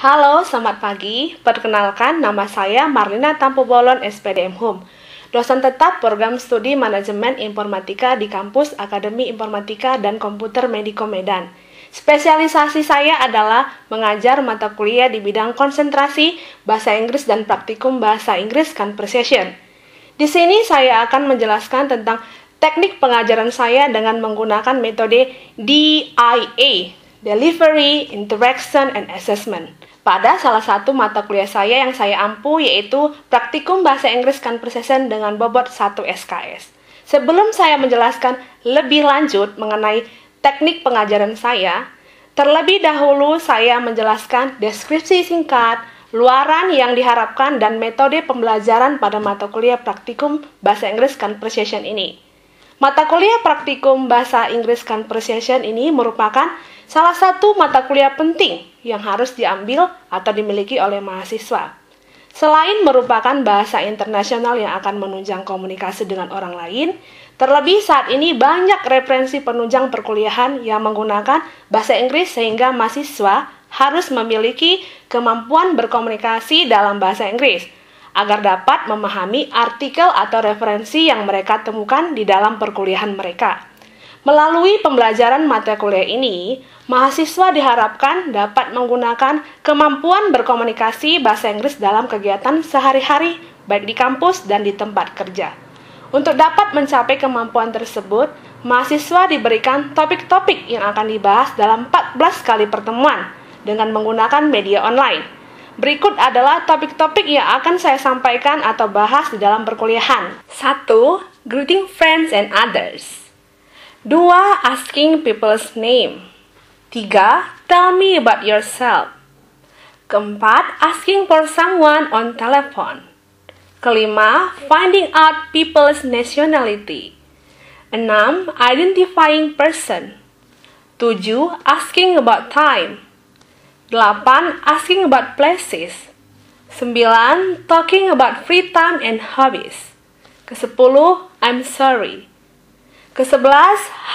Halo, selamat pagi. Perkenalkan, nama saya Marlina Tampu-Bolon, SPDM Hum, dosen tetap program studi manajemen informatika di kampus Akademi Informatika dan Komputer Mediko Medan. Spesialisasi saya adalah mengajar mata kuliah di bidang konsentrasi, bahasa Inggris dan praktikum bahasa Inggris Conversation. Di sini saya akan menjelaskan tentang teknik pengajaran saya dengan menggunakan metode DIA, Delivery, Interaction, and Assessment. Pada salah satu mata kuliah saya yang saya ampu yaitu Praktikum Bahasa Inggris Conversation dengan bobot 1 SKS. Sebelum saya menjelaskan lebih lanjut mengenai teknik pengajaran saya, terlebih dahulu saya menjelaskan deskripsi singkat, luaran yang diharapkan, dan metode pembelajaran pada mata kuliah Praktikum Bahasa Inggris Conversation ini. Mata kuliah Praktikum Bahasa Inggris Conversation ini merupakan salah satu mata kuliah penting yang harus diambil atau dimiliki oleh mahasiswa. Selain merupakan bahasa internasional yang akan menunjang komunikasi dengan orang lain, terlebih saat ini banyak referensi penunjang perkuliahan yang menggunakan bahasa Inggris sehingga mahasiswa harus memiliki kemampuan berkomunikasi dalam bahasa Inggris agar dapat memahami artikel atau referensi yang mereka temukan di dalam perkuliahan mereka. Melalui pembelajaran mata kuliah ini, mahasiswa diharapkan dapat menggunakan kemampuan berkomunikasi bahasa Inggris dalam kegiatan sehari-hari, baik di kampus dan di tempat kerja. Untuk dapat mencapai kemampuan tersebut, mahasiswa diberikan topik-topik yang akan dibahas dalam 14 kali pertemuan dengan menggunakan media online. Berikut adalah topik-topik yang akan saya sampaikan atau bahas di dalam perkuliahan. 1. Greeting friends and others. 2. Asking people's name. 3. Tell me about yourself. 4. Asking for someone on telephone. 5. Finding out people's nationality. 6. Identifying person. 7. Asking about time. 8. Asking about places. 9. Talking about free time and hobbies. 10. I'm sorry. 11.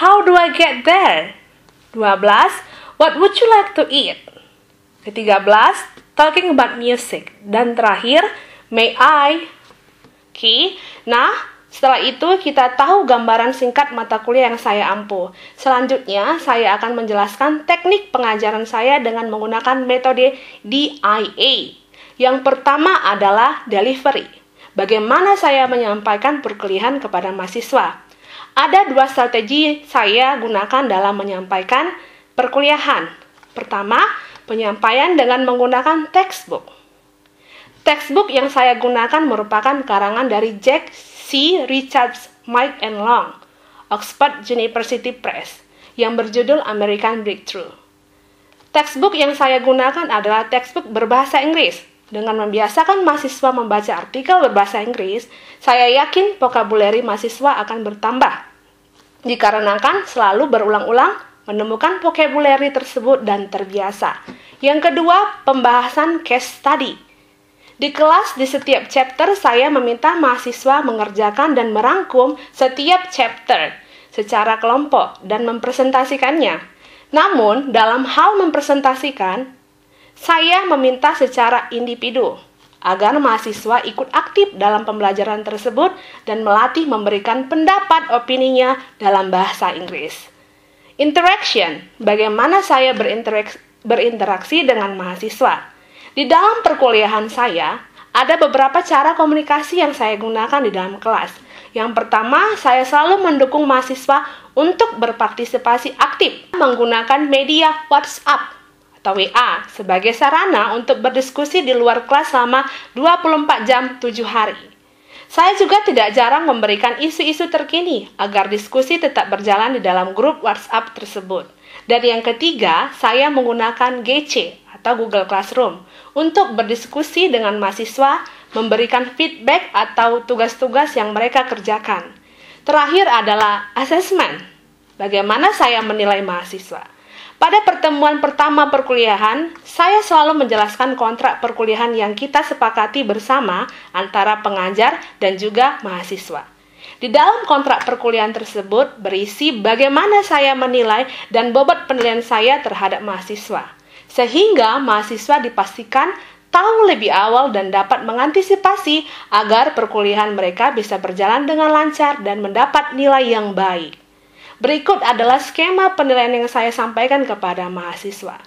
How do I get there? 12. What would you like to eat? 13. Talking about music. Dan terakhir, may I? Oke. Nah, setelah itu kita tahu gambaran singkat mata kuliah yang saya ampu. Selanjutnya, saya akan menjelaskan teknik pengajaran saya dengan menggunakan metode DIA. Yang pertama adalah delivery. Bagaimana saya menyampaikan perkuliahan kepada mahasiswa? Ada 2 strategi saya gunakan dalam menyampaikan perkuliahan. Pertama, penyampaian dengan menggunakan textbook. Textbook yang saya gunakan merupakan karangan dari Jack C. Richards, Mike and Long, Oxford University Press, yang berjudul American Breakthrough. Textbook yang saya gunakan adalah textbook berbahasa Inggris. Dengan membiasakan mahasiswa membaca artikel berbahasa Inggris, saya yakin vocabulary mahasiswa akan bertambah. Dikarenakan selalu berulang-ulang menemukan vocabulary tersebut dan terbiasa. Yang kedua, pembahasan case study. Di kelas, di setiap chapter, saya meminta mahasiswa mengerjakan dan merangkum setiap chapter secara kelompok dan mempresentasikannya. Namun, dalam hal mempresentasikan, saya meminta secara individu agar mahasiswa ikut aktif dalam pembelajaran tersebut dan melatih memberikan pendapat opininya dalam bahasa Inggris. Interaction, bagaimana saya berinteraksi dengan mahasiswa. Di dalam perkuliahan saya, ada beberapa cara komunikasi yang saya gunakan di dalam kelas. Yang pertama, saya selalu mendukung mahasiswa untuk berpartisipasi aktif menggunakan media WhatsApp atau WA sebagai sarana untuk berdiskusi di luar kelas selama 24 jam 7 hari. Saya juga tidak jarang memberikan isu-isu terkini agar diskusi tetap berjalan di dalam grup WhatsApp tersebut. Dan yang ketiga, saya menggunakan GC atau Google Classroom untuk berdiskusi dengan mahasiswa, memberikan feedback atau tugas-tugas yang mereka kerjakan. Terakhir adalah assessment. Bagaimana saya menilai mahasiswa? Pada pertemuan pertama perkuliahan, saya selalu menjelaskan kontrak perkuliahan yang kita sepakati bersama antara pengajar dan juga mahasiswa. Di dalam kontrak perkuliahan tersebut berisi bagaimana saya menilai dan bobot penilaian saya terhadap mahasiswa. sehingga mahasiswa dipastikan tahu lebih awal dan dapat mengantisipasi agar perkuliahan mereka bisa berjalan dengan lancar dan mendapat nilai yang baik. Berikut adalah skema penilaian yang saya sampaikan kepada mahasiswa.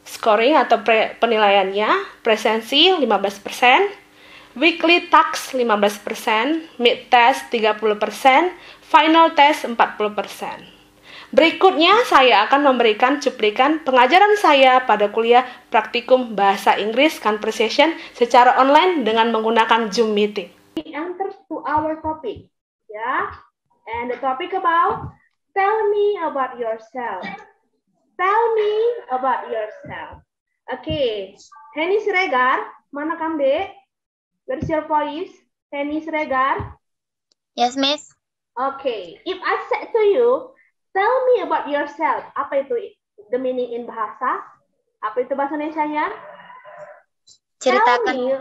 Scoring atau penilaiannya, presensi 15%, weekly task 15%, mid test 30%, final test 40%. Berikutnya, saya akan memberikan cuplikan pengajaran saya pada kuliah praktikum bahasa Inggris conversation secara online dengan menggunakan Zoom meeting. We enter to our topic, and the topic about tell me about yourself. Tell me about yourself. Okay, Henny Siregar, mana kamu dek? Where's your voice? Henny Siregar? Yes, Miss. Okay, if I said to you, tell me about yourself. Apa itu the meaning in bahasa? Apa itu bahasa Indonesianya? Ceritakan.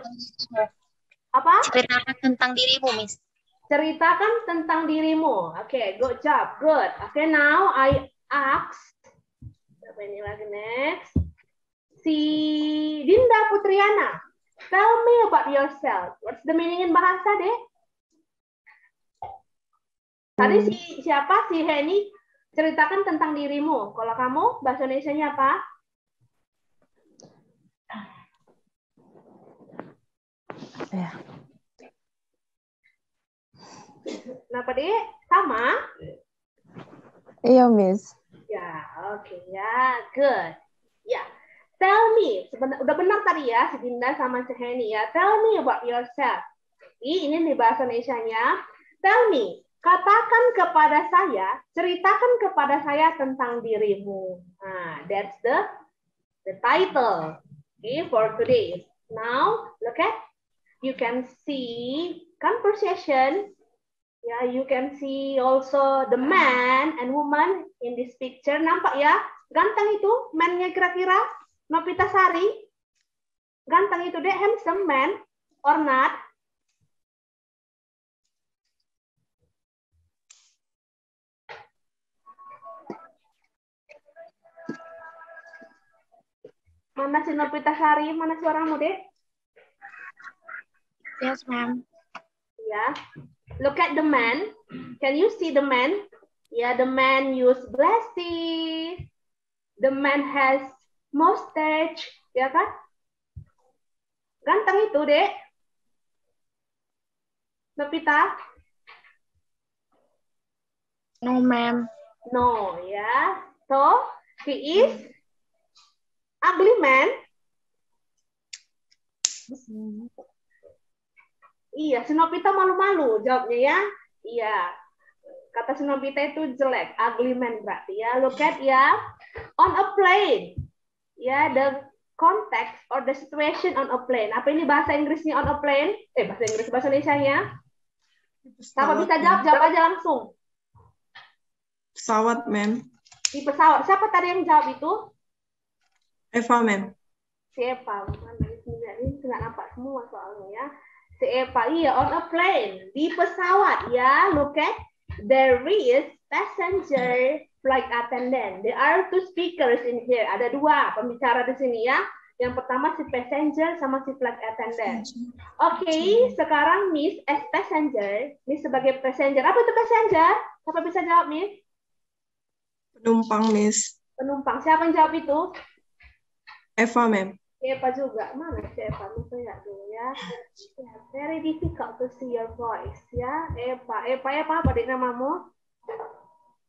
Apa? Ceritakan tentang dirimu, Miss. Ceritakan tentang dirimu. Okay, good job. Good. Okay, now I ask. Apa ini lagi next? Si Dinda Putriana. Tell me about yourself. What's the meaning in bahasa, deh? Tadi siapa? Si Henny. Ceritakan tentang dirimu. Kalau kamu, bahasa Indonesianya apa? Ya. Kenapa, Dek? Sama? Iya, Miss. Ya, oke. Ya, good. Ya, tell me. Udah benar tadi ya, si Dinda sama si Henny ya. Tell me about yourself. Ini di bahasa Indonesianya. Tell me. Katakan kepada saya, ceritakan kepada saya tentang dirimu. Nah, that's the title, okay, for today. Now, look at, you can see conversation. Yeah, you can see also the man and woman in this picture. Nampak ya, ganteng itu man-nya kira-kira, Nopita Sari. Ganteng itu deh, handsome man or not? Mana si Nopita Sari? Mana suaramu, Dek? Yes, ma'am. Yeah. Look at the man. Can you see the man? Yeah, the man use glasses. The man has mustache. Ya kan? Ganteng itu, Dek. Nopita? No, ma'am. No, ya. So, he is ugly man. Iya, si Nopita malu-malu jawabnya ya. Iya. Kata si Nopita itu jelek, ugly man berarti ya. Look at ya. On a plane. Ya, the context or the situation on a plane. Apa ini bahasa Inggrisnya on a plane? Bahasa Indonesianya. Siapa bisa jawab? Jawab aja langsung. Pesawat, ma'am. Di pesawat. Siapa tadi yang jawab itu? Eva, ma'am. Si Eva. Ini nggak nampak semua soalnya ya. Si Eva, iya, on a plane. Di pesawat, ya. Look at, there is passenger flight attendant. There are two speakers in here. Ada dua pembicara di sini ya. Yang pertama si passenger sama si flight attendant. Oke, sekarang Miss as passenger. Miss sebagai passenger. Apa itu passenger? Siapa bisa jawab, Miss? Penumpang, Miss. Penumpang. Siapa yang jawab itu? Eva, ma'am. Eva juga. Mana si Eva? Kita lihat dulu ya. Very difficult to see your voice ya. Eva apa adik namamu?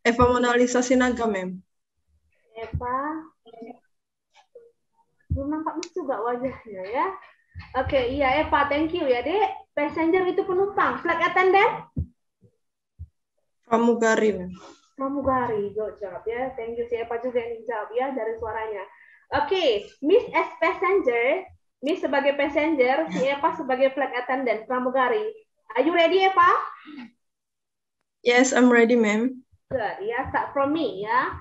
Eva Mona Lisa Sinaga, ma'am. Eva. Belum nampak Miss juga wajahnya ya. Oke, iya Eva, thank you ya, Dek. Passenger itu penumpang. Flight attendant? Pramugari, ma'am. Pramugari, good job ya. Thank you si Eva juga yang jawab ya dari suaranya. Oke, Miss as passenger, Miss sebagai passenger, si Eva sebagai flight attendant, pramugari. Are you ready, Eva? Yes, I'm ready, ma'am. Good, ya. Start from me, ya.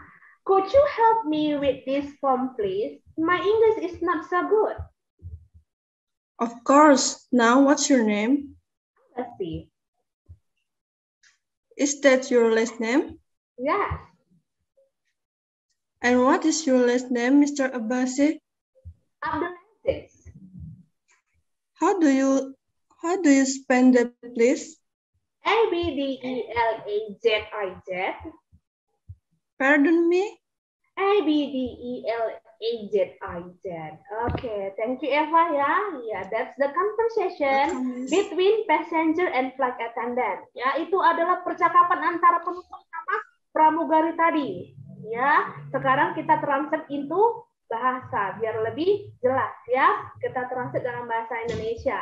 Could you help me with this form, please? My English is not so good. Of course. Now, what's your name? Let's see. Is that your last name? Yes. And what is your last name, Mr. Abbasi? Abdulaziz. How do you spell that, please? Abdelaziz. Pardon me? Abdelaziz. Okay, thank you Eva ya. Ya, that's the conversation between passenger and flight attendant. Ya, itu adalah percakapan antara penumpang sama pramugari tadi. Ya, sekarang kita translate into bahasa biar lebih jelas ya. Kita translate dalam bahasa Indonesia.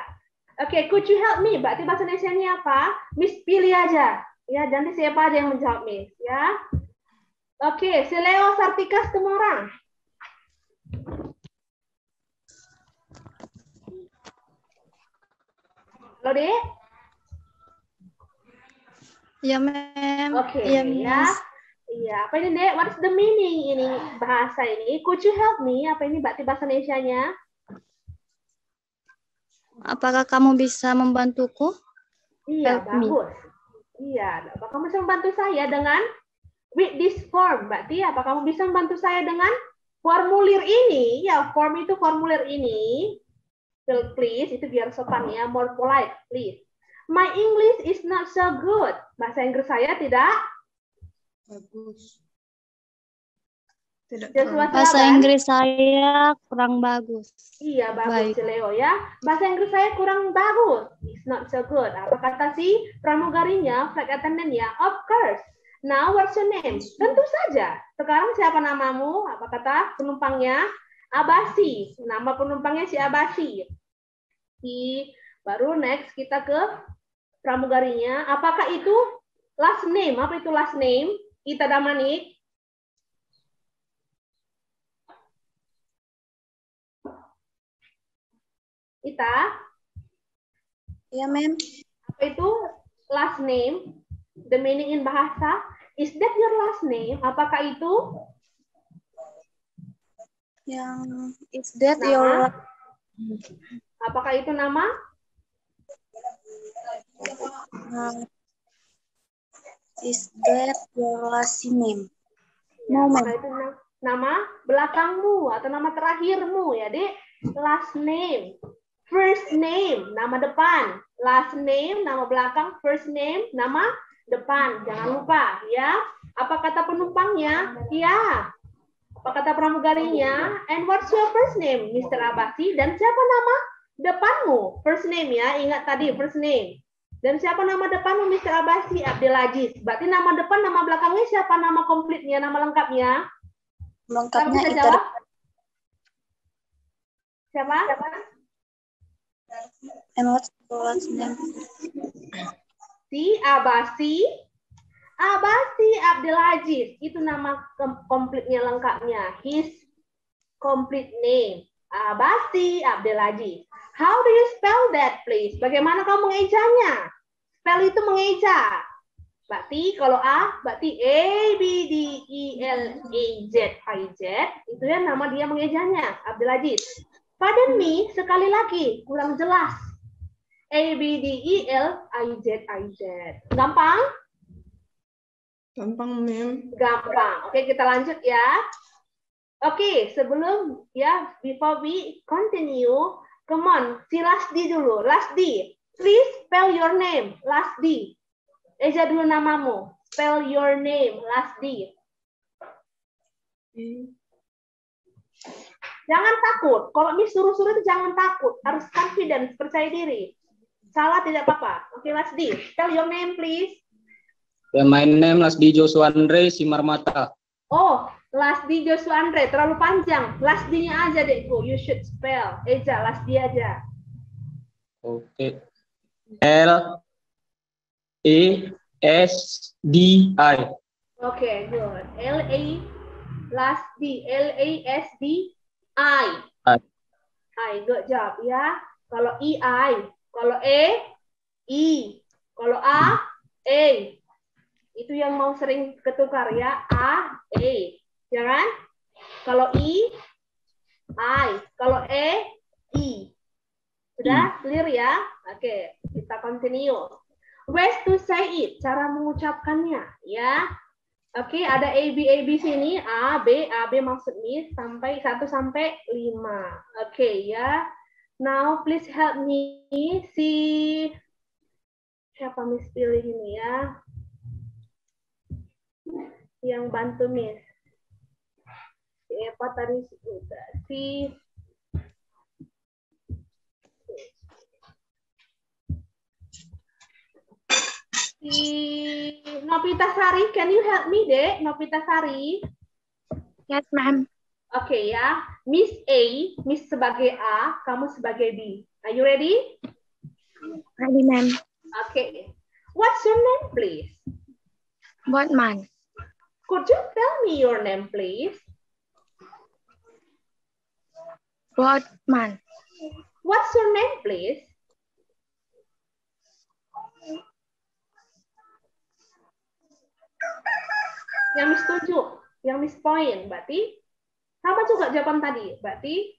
Oke, could you help me? Berarti bahasa Indonesianya apa? Miss pilih aja. Ya, nanti siapa aja yang menjawab Miss ya. Oke, si Leo Sartika semua orang. Halo, Dek. Ya, ma'am. Oke, Ya, ya. Miss. Iya, apa ini, Dek? What's the meaning ini bahasa ini? Could you help me? Apa ini berarti bahasa Indonesianya? Apakah kamu bisa membantuku? Iya, Help me. bagus. Iya, apa kamu bisa membantu saya dengan with this form? Berarti apa kamu bisa membantu saya dengan formulir ini? Ya, form itu formulir ini. Fill please, itu biar sopan ya, more polite, please. My English is not so good. Bahasa Inggris saya tidak Bagus. Tidak Joshua, Bahasa silakan. Inggris saya kurang bagus. Iya, bagus Baik. si Leo ya. Bahasa Inggris saya kurang bagus. It's not so good. Apa kata si pramugarinya, flight attendant ya? Of course. Now what's your name? Tentu saja. Sekarang siapa namamu? Apa kata penumpangnya? Abasi. Nama penumpangnya si Abasi. Baru next kita ke pramugarinya. Apakah itu last name? Apa itu last name? Ita Damanik. Ita, Ya, ma'am. apa itu last name? The meaning in bahasa. Is that your last name? Apakah itu Yang is that nama? your Apakah itu nama? is that your last name? Ya, No, ma'am. apakah itu nama belakangmu atau nama terakhirmu ya, Dek? Last name. First name, nama depan. Last name, nama belakang. First name, nama depan. Jangan lupa ya. Apa kata penumpangnya? Ya. Apa kata pramugarinya? And what's your first name, Mr. Abasi? Dan siapa nama depanmu? First name ya, ingat tadi first name. Dan siapa nama depanmu, Mr. Abasi? Abdulaziz. Berarti nama depan, nama belakangnya siapa, nama komplitnya, nama lengkapnya? Kamu Lengkapnya bisa itu jawab? Siapa? and what's your last name? Si Abasi. Abasi Abdulaziz. Itu nama komplitnya, lengkapnya. His complete name. Abasi Abdulaziz. How do you spell that, please? Bagaimana kamu mengejanya? Spell itu mengeja. Berarti kalau A, berarti Abdelaziz. Itu ya nama dia mengejanya, Abdulaziz. Pardon me, sekali lagi, kurang jelas. Abdeliziz. Gampang? Gampang, ma'am. Gampang. Oke, kita lanjut ya. Oke, sebelum ya, before we continue, come on, si Lasdi dulu. Lasdi, please spell your name. Lasdi. Eja dulu namamu. Spell your name, Lasdi. Jangan takut. Kalau Miss suruh-suruh itu jangan takut. Harus confident, percaya diri. Salah tidak apa-apa. Oke, Lasdi. Spell your name, please. My name Lasdi Joshua Andre Simarmata. Oh, Lasdi Joshua Andre. Terlalu panjang. Lasdinya aja, Dekku. You should spell. Eja, Lasdi aja. Oke. Lasdi. Oke, good. Lasdi. Lasdi. I. Good job ya. Kalau I. Kalau I. Kalau A. Itu yang mau sering ketukar ya. A. Ya kan? Kalau I. Kalau I. Sudah clear ya? Oke, kita continue. Ways to say it. Cara mengucapkannya ya. Oke, ada A, B sini. A, B maksud Miss sampai 1 sampai 5. Oke, ya. Now, please help me see siapa Miss pilih ini ya. Yang bantu Miss. Apa tadi si Nopitasari, can you help me, Dek? Nopitasari. Yes, ma'am. Oke ya, Miss A, Miss sebagai A, kamu sebagai B. Are you ready? Ready, ma'am. Okay. What's your name, please? Botman. Could you tell me your name, please? Botman. What's your name, please? Yang Miss tunjuk, yang Miss point, berarti sama juga jawaban tadi, berarti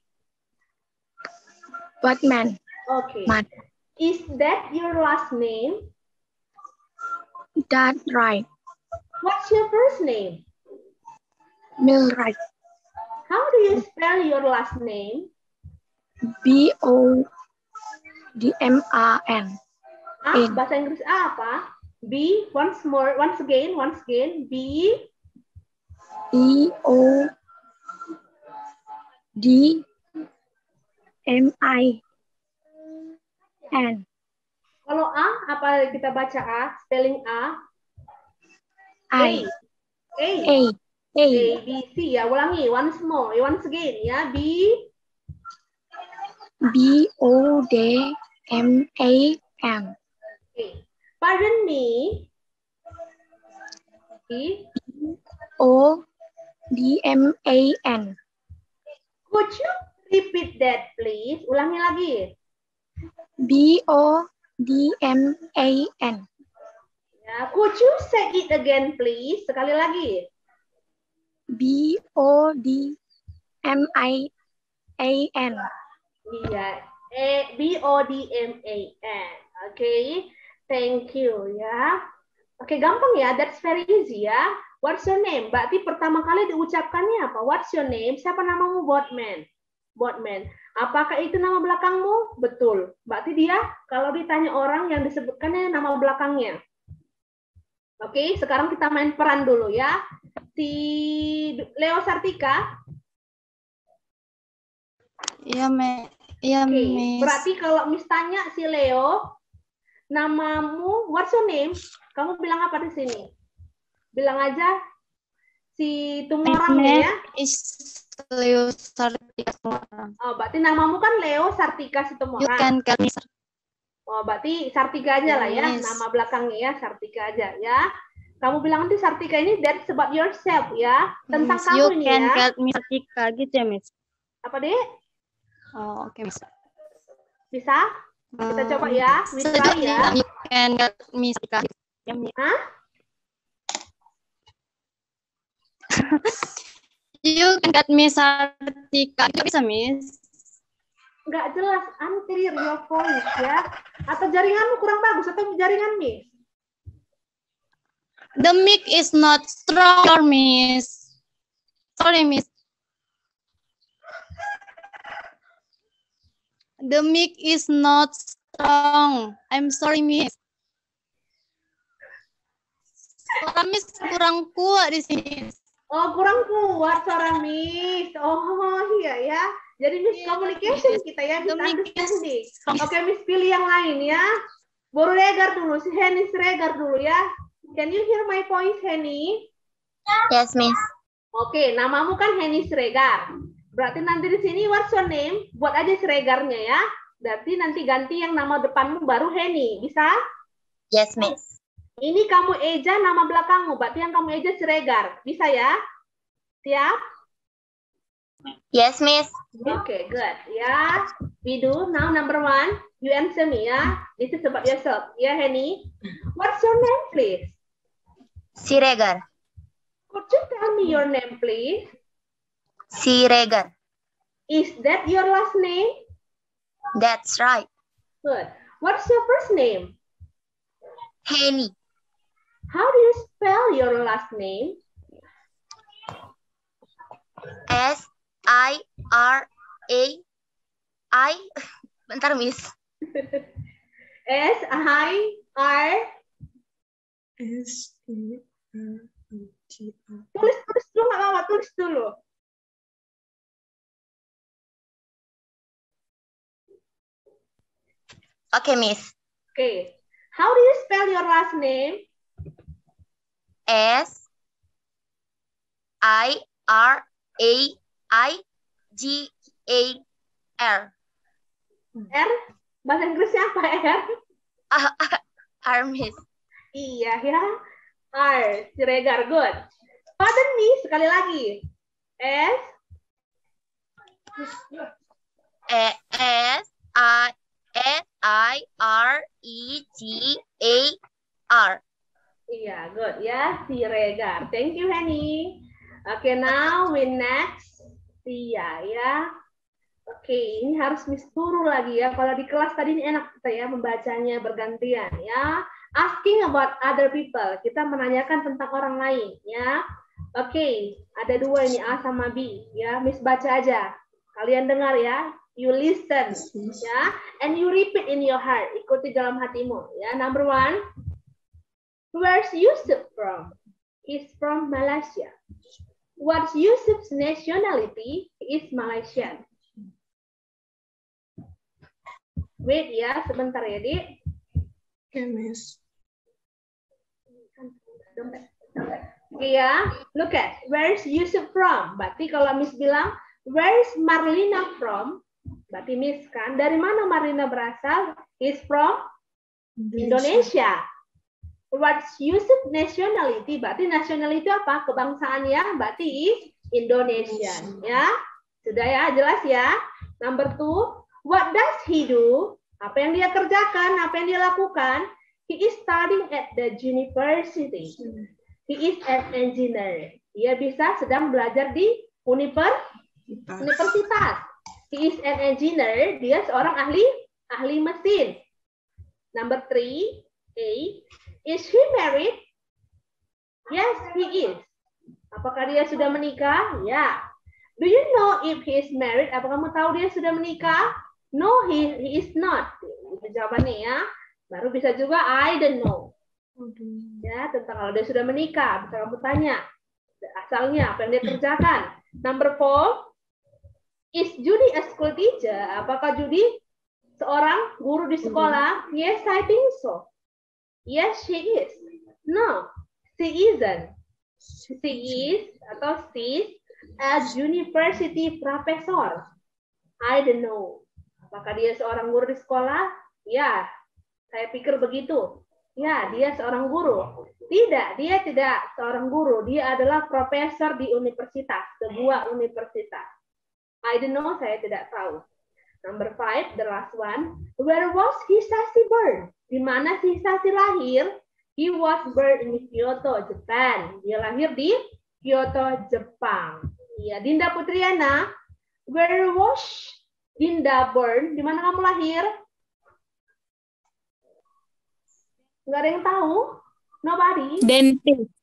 Botman. okay. Man. Is that your last name? That's right. What's your first name? Millwright. How do you spell your last name? Botman. Bahasa Inggris A apa? B, once again, B. Botman. Kalau A, apa kita baca A? Spelling A? A, B, C ya. Ulangi, once again ya. B. Botman. Okay. Pardon me. Botman. Could you repeat that, please? Ulangi lagi. Botman. Ya, could you say it again, please? Sekali lagi. Botman. Iya, Botman. Okay, thank you ya. Oke, gampang ya. That's very easy ya. What's your name? Berarti pertama kali diucapkannya apa? What's your name? Siapa namamu? Botman. Apakah itu nama belakangmu? Betul. Berarti dia kalau ditanya orang yang disebutkannya nama belakangnya. Oke, sekarang kita main peran dulu ya. Si Leo Sartika. Iya, Miss. Berarti kalau Miss tanya si Leo, namamu, what's your name? Kamu bilang apa di sini? Bilang aja si tumorangnya ya. Leo Sartika Situmorang. Oh, berarti namamu kan Leo Sartika Situmorang. You can call me. Oh, berarti Sartika aja lah ya. Yes. Nama belakangnya ya, Sartika aja ya. Kamu bilang nanti Sartika ini that's about yourself ya. Tentang kamu you ini can ya. call me Sartika gitu ya, Miss. Apa, Dek? Oh, oke, Miss. Bisa? Kita coba ya. We try ya. You can call me Sartika. Hah? You can call me Sartika. Itu bisa, Miss. Nggak jelas, unclear your voice ya. Atau jaringanmu kurang bagus atau jaringan Miss? The mic is not strong, Miss. Sorry, Miss. The mic is not strong. I'm sorry, Miss. Suara Miss kurang kuat di sini. Oh, kurang kuat suara Miss. Oh, iya ya. Jadi miscommunication kita ya, misunderstanding. Oke, Miss pilih yang lain ya. Baru Regar dulu, si Henny Regar dulu ya. Can you hear my voice, Henny? Yes, Miss. Oke, namamu kan Henny Regar. Berarti nanti di sini what's your name? Buat aja Regarnya ya. Berarti nanti ganti yang nama depanmu baru Henny. Bisa? Yes, Miss. Ini kamu eja nama belakangmu. Berarti yang kamu eja Regar. Bisa ya? Siap? Yes, Miss. Okay, good. Yeah, we do. Now, number 1, you answer me, yeah? This is about yourself. Yeah, Henny? What's your name, please? Siregar. Could you tell me your name, please? Siregar. Is that your last name? That's right. Good. What's your first name? Henny. How do you spell your last name? S-I-R-A-I. Bentar, Miss. S-I-R. S-A-R-A-G-R. Tulis dulu, nggak apa-apa, tulis dulu. Oke, Miss. Okay. How do you spell your last name? S-I-R-A-I-G-A-R. R? Bahasa Inggrisnya apa R? R, Miss. Iya ya. R. Siregar, good. Pardon me, sekali lagi. S. S-I-R-E-G-A-R. Iya, good ya, Siregar. Thank you, Henny. Okay, now we next. Tia ya. Oke, ini harus Miss Turu lagi ya. Kalau di kelas tadi ini enak kita ya membacanya bergantian ya. Asking about other people. Kita menanyakan tentang orang lain ya. Oke, ada dua ini A sama B ya. Miss baca aja. Kalian dengar ya. You listen ya, and you repeat in your heart. Ikuti dalam hatimu ya. Number one. Where's Yusuf from? He's from Malaysia. What's Yusuf's nationality? He is Malaysian. Wait ya, sebentar ya, Dik. Okay, Miss. Iya, look at, where's Yusuf from? Berarti kalau Miss bilang, where's Marlina from? Berarti Miss kan, dari mana Marlina berasal? He's from Indonesia. What's Yusuf nationality? Berarti nationality apa? Kebangsaan ya, berarti is Indonesian. Ya, sudah ya, jelas ya. Number two. What does he do? Apa yang dia kerjakan? Apa yang dia lakukan? He is studying at the university. He is an engineer. Dia bisa sedang belajar di universitas. He is an engineer. Dia seorang ahli mesin. Number three. A. Is he married? Yes, he is. Apakah dia sudah menikah? Ya. Do you know if he is married? Apa kamu tahu dia sudah menikah? No, he is not. Itu jawabannya ya. Baru bisa juga I don't know. Ya, tentang kalau dia sudah menikah, bisa kamu tanya asalnya apa yang dia kerjakan. Number four, is Judy a school teacher? Apakah Judy seorang guru di sekolah? Yes, I think so. Yes, she is. No, she isn't. She is atau she's a university professor. I don't know. Apakah dia seorang guru di sekolah? Ya, saya pikir begitu. Ya, dia seorang guru. Tidak, dia tidak seorang guru. Dia adalah profesor di universitas, sebuah universitas. I don't know, saya tidak tahu. Number five, the last one. Where was Hisashi born? Di mana si Hisashi lahir? He was born in Kyoto, Japan. Dia lahir di Kyoto, Jepang. Iya, Dinda Putriana. Where was Dinda born? Di mana kamu lahir? Nggak ada yang tahu? Nobody? Dentist.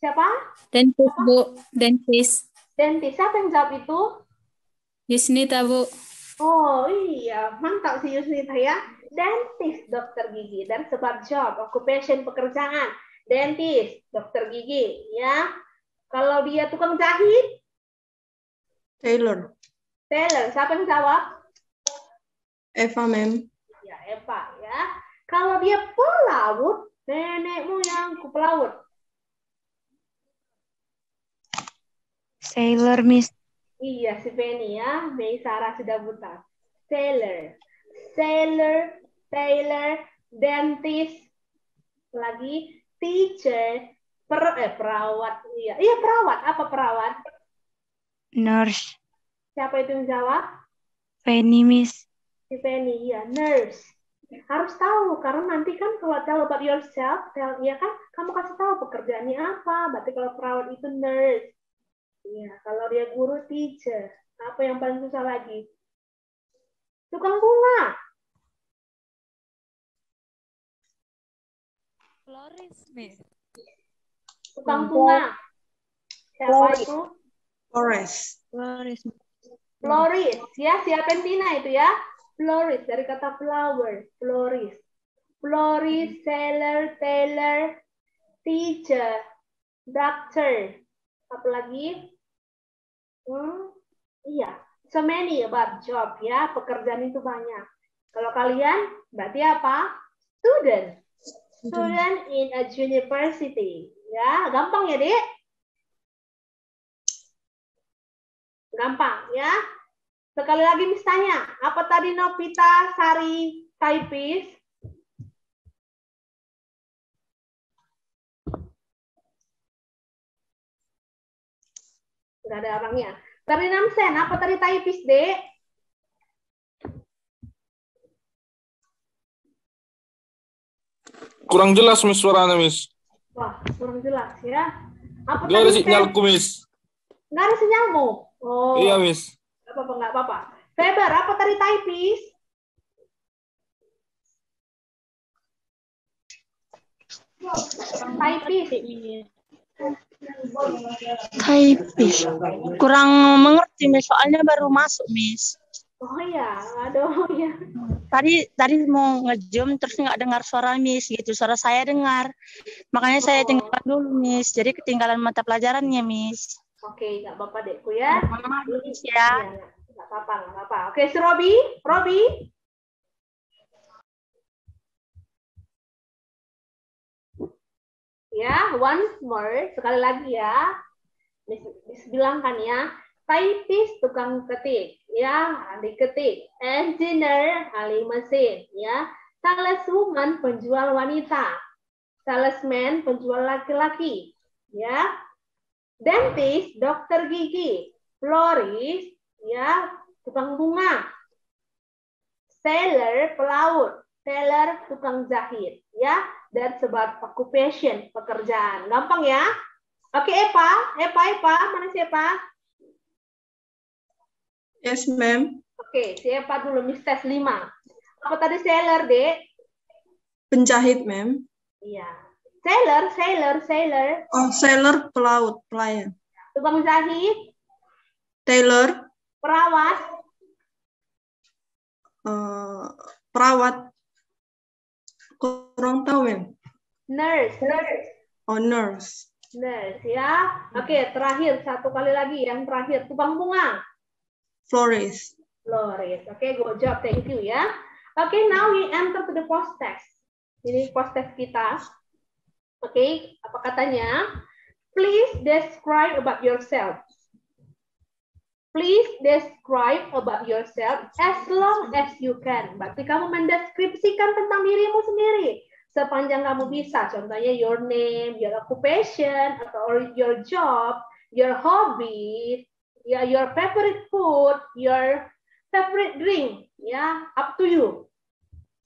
Siapa? Dentist, Bu. Dentist. Dentist. Siapa yang jawab itu? Yusnita, Bu. Oh iya, mantap sih Yusnita ya. Dentist, dokter gigi. Dan sebab job, occupation, pekerjaan. Dentist, dokter gigi. Ya. Kalau dia tukang jahit? Taylor. Taylor. Siapa yang jawab? Eva, ma'am. Ya, Eva ya. Kalau dia pelaut, nenek moyangku pelaut. Sailor, Miss. Iya, si Penny ya. Mei Sarah sudah buta. Sailor. Sailor, tailor, dentist, lagi teacher, perawat. Iya, perawat. Apa perawat? Nurse. Siapa itu yang jawab? Penny, Miss. Si Penny, iya, nurse. Harus tahu, karena nanti kan kalau tell about yourself, ya kan, kamu kasih tahu pekerjaannya apa. Berarti kalau perawat itu nurse. Iya, kalau dia guru, teacher. Apa yang paling susah lagi? Tukang bunga. Florist, Miss. Tukang bunga. Siapa itu? Flores. Flores. Floris, ya, siapin Tina itu ya. Floris, dari kata flower, floris. Floris, sailor, tailor, teacher, doctor. Apa lagi? Iya, so many about job ya, pekerjaan itu banyak. Kalau kalian, berarti apa? Student. Student in a university. Ya, gampang ya, Dek? Gampang ya. Sekali lagi Miss tanya, apa tadi Novita Sari typist? Sudah ada orangnya. Tadi Namsen, apa tadi typist, Dek? Kurang jelas, Miss, suaranya, Miss. Wah, kurang jelas ya. Apa Gak ada tadi, sinyalku, Miss. Nggak ada sinyalmu? Oh. Iya, Miss. Nggak apa-apa. Feber, apa tadi typist? Typist. Typist. Kurang mengerti, Miss. Soalnya baru masuk, Miss. Oh iya, aduh ya. Tadi mau nge-zoom terus nggak dengar suara Miss gitu. Suara saya dengar. Makanya saya tinggalkan dulu, Miss. Jadi ketinggalan mata pelajarannya, Miss. Oke, nggak apa-apa Dekku ya. Miss ya. Nggak apa-apa. Oke, si Robi. Ya, once more, sekali lagi ya. Miss bilang kan ya, typist tukang ketik, ya, ahli ketik. Engineer, ahli mesin, ya. Saleswoman, penjual wanita. Salesman, penjual laki-laki, ya. Dentist, dokter gigi. Florist, ya, tukang bunga. Sailor, pelaut. Tailor, tukang jahit, ya. That's about occupation, pekerjaan. Gampang ya? Oke, Epa, mana si Epa? Yes, ma'am. Oke, si Epa dulu, Miss tes 5. Apa tadi sailor, Dek? Penjahit, ma'am. Iya. Sailor. Oh, sailor, pelaut, pelayan. Tukang jahit, Tailor, perawat, perawat. Kurang tahu, ma'am. nurse. Oh, nurse. Nurse, ya. Oke, terakhir, satu kali lagi. Yang terakhir, tukang bunga. Florist. Florist. Oke, good job. Thank you ya. Oke, now we enter to the post test. Ini post test kita. Oke, apa katanya? Please describe about yourself. Please describe about yourself as long as you can. Berarti kamu mendeskripsikan tentang dirimu sendiri sepanjang kamu bisa. Contohnya your name, your occupation, atau your job, your hobby, ya, your favorite food, your favorite drink, ya, up to you.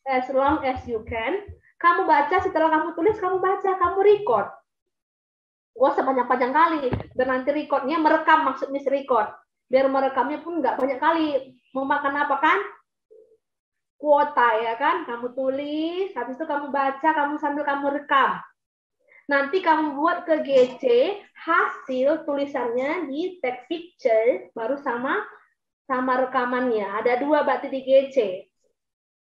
As long as you can. Kamu baca, setelah kamu tulis, kamu baca, kamu record. Gak usah panjang-panjang kali. Dan nanti recordnya merekam, maksudnya record. Biar merekamnya pun nggak banyak kali. Mau makan apa kan? Kuota ya kan? Kamu tulis, habis itu kamu baca, kamu sambil kamu rekam. Nanti kamu buat ke GC, hasil tulisannya di take picture, baru sama rekamannya. Ada 2 berarti di GC.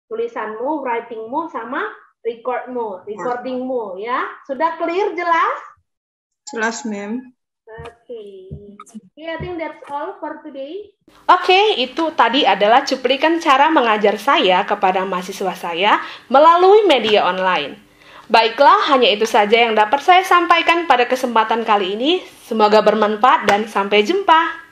Tulisanmu, writingmu, sama recordingmu ya. Sudah clear, jelas? Jelas, ma'am. Oke. I think that's all for today. Oke, itu tadi adalah cuplikan cara mengajar saya kepada mahasiswa saya melalui media online. Baiklah, hanya itu saja yang dapat saya sampaikan pada kesempatan kali ini. Semoga bermanfaat dan sampai jumpa.